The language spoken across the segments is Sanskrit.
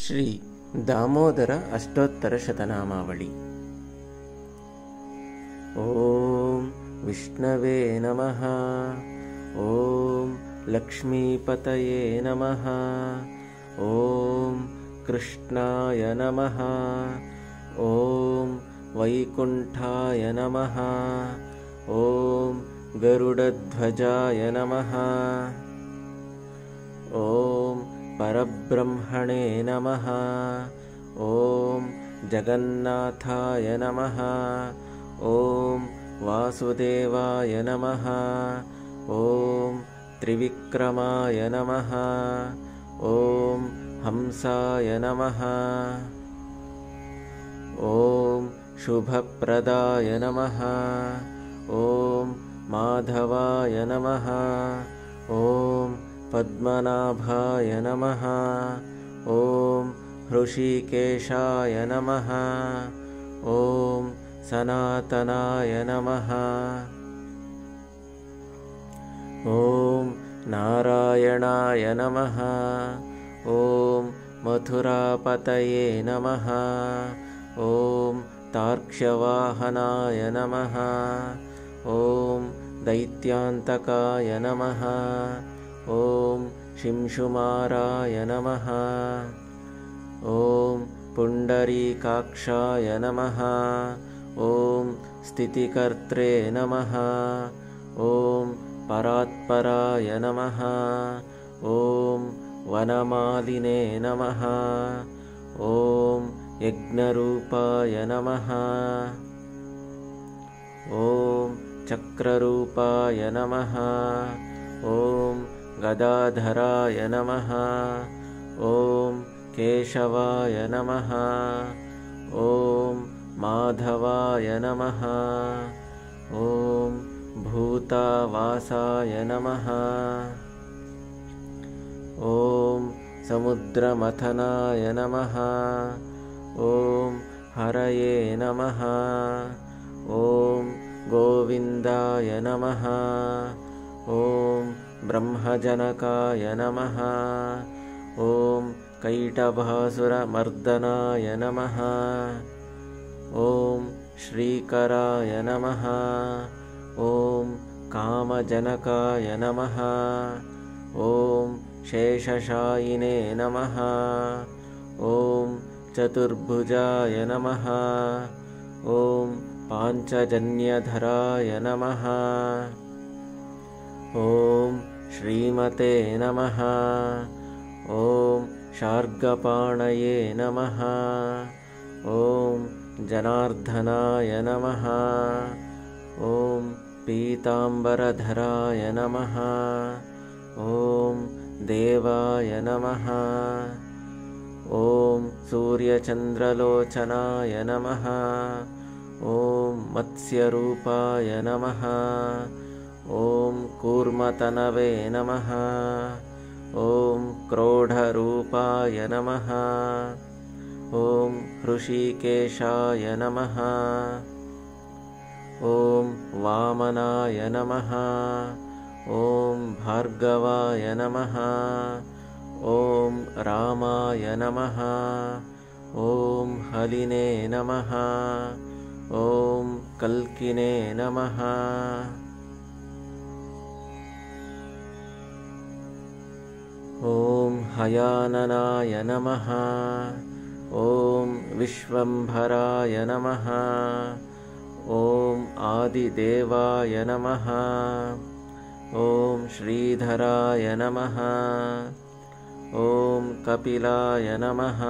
श्री दामोदर अष्टोत्तरशतनामावळि। ॐ विष्णवे नमः। ॐ लक्ष्मीपतये नमः। ॐ कृष्णाय नमः। ॐ वैकुण्ठाय नमः। ॐ गरुडध्वजाय नमः। ॐ परब्रह्मणे नमः। ॐ जगन्नाथाय नमः। ॐ वासुदेवाय नमः। ॐ त्रिविक्रमाय नमः। ॐ हंसाय नमः। ॐ शुभप्रदाय नमः। ॐ माधवाय नमः। ॐ पद्मनाभाय नमः। ॐ हृषीकेशाय नमः। ॐ सनातनाय नमः। ॐ नारायणाय नमः। ॐ मथुरापतये नमः। ॐ तार्क्ष्यवाहनाय नमः। ॐ दैत्यान्तकाय नमः। ॐ शिंशुमाराय नमः। ॐ पुण्डरीकाक्षाय नमः। ॐ स्थितिकर्त्रे नमः। ॐ परात्पराय नमः। ॐ वनमालिने नमः। ॐ यज्ञरूपाय नमः। ॐ चक्ररूपाय नमः। ॐ गदाधराय नमः। ॐ केशवाय नमः। ॐ माधवाय नमः। ॐ भूतावासाय नमः। ॐ समुद्रमथनाय नमः। ॐ हरये नमः। ॐ गोविन्दाय नमः। ॐ ब्रह्मजनकाय नमः। ॐ कैटभासुरमर्दनाय नमः। ॐ श्रीकराय नमः। ॐ कामजनकाय नमः। ॐ शेषशायिने नमः। ॐ चतुर्भुजाय नमः। ॐ पाञ्चजन्यधराय नमः। ॐ श्रीमते नमः। ॐ शार्गपाणये नमः। ॐ जनार्दनाय नमः। ॐ पीताम्बरधराय नमः। ॐ देवाय नमः। ॐ सूर्यचन्द्रलोचनाय नमः। ॐ मत्स्यरूपाय नमः। ॐ कूर्मतनवे नमः। ॐ क्रोढरूपाय नमः। ॐ हृषीकेशाय नमः। ॐ वामनाय नमः। ॐ भार्गवाय नमः। ॐ रामाय नमः। ॐ हलिने नमः। ॐ कल्किने नमः। ॐ हयाननाय नमः। ॐ विश्वम्भराय नमः। ॐ आदिदेवाय नमः। ॐ श्रीधराय नमः। ॐ कपिलाय नमः।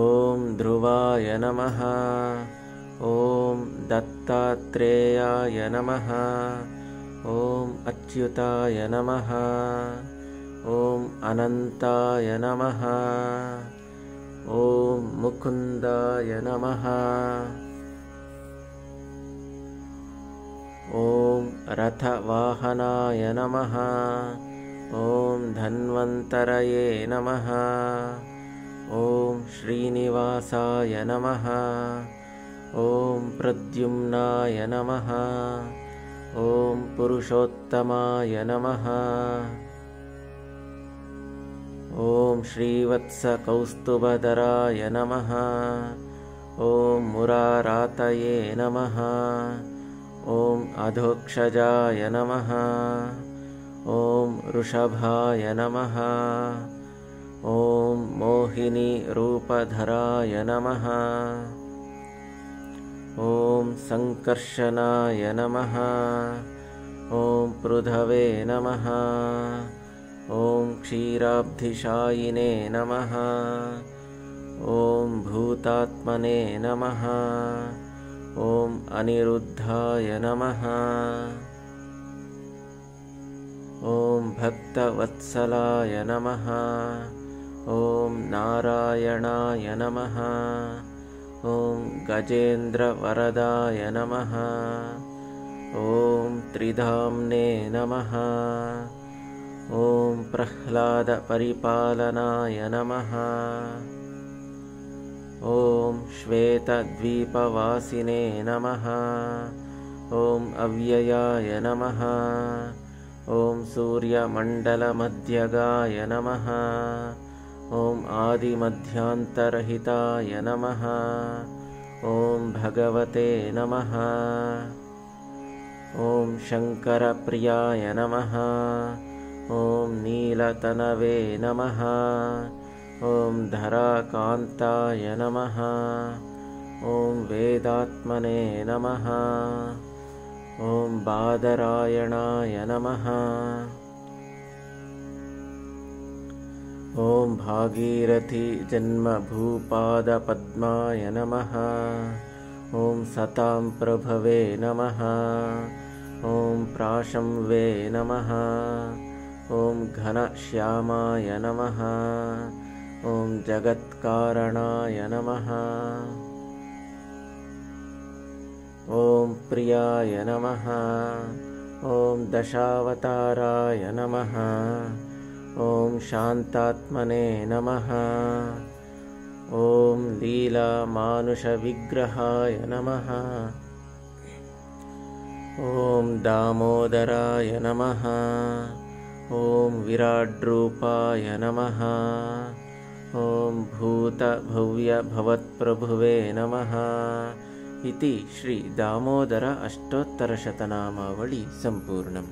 ॐ ध्रुवाय नमः। ॐ दत्तात्रेयाय नमः। ॐ अच्युताय नमः। ॐ अनन्ताय नमः। ॐ मुकुन्दाय नमः। ॐ रथवाहनाय नमः। ॐ धन्वन्तरये नमः। ॐ श्रीनिवासाय नमः। ॐ प्रद्युम्नाय नमः। ॐ पुरुषोत्तमाय नमः। ॐ श्रीवत्सकौस्तुभधराय नमः। ॐ मुरारातये नमः। ॐ अधोक्षजाय नमः। ॐ वृषभाय नमः। ॐ मोहिनीरूपधराय नमः। ॐ सङ्कर्षणाय नमः। ॐ पृथवे नमः। ॐ क्षीराब्धिशायिने नमः। ॐ भूतात्मने नमः। ॐ अनिरुद्धाय नमः। ॐ भक्तवत्सलाय नमः। ॐ नारायणाय नमः। ॐ गजेन्द्रवरदाय नमः। ॐ त्रिधाम्ने नमः। ॐ प्रह्लादपरिपालनाय नमः। ॐ श्वेतद्वीपवासिने नमः। ॐ अव्ययाय नमः। ॐ सूर्यमण्डलमध्यगाय नमः। ॐ आदिमध्यान्तरहिताय नमः। ॐ भगवते नमः। ॐ शङ्करप्रियाय नमः। ॐ नीलतनवे नमः। ॐ धराकान्ताय नमः। ॐ वेदात्मने नमः। ॐ बादरायणाय नमः। ॐ भागीरथीजन्मभूपादपद्माय नमः। ॐ सतां प्रभवे नमः। ॐ प्राशंवे नमः। ॐ घनश्यामाय नमः। ॐ जगत्कारणाय नमः। ॐ प्रियाय नमः। ॐ दशावताराय नमः। ॐ शान्तात्मने नमः। ॐ लीलामानुषविग्रहाय नमः। ॐ दामोदराय नमः। ॐ विराड्रूपाय नमः। ॐ भूतभव्यभवत्प्रभुवे नमः इति श्री दामोदर अष्टोत्तरशतनामावळि सम्पूर्णम्।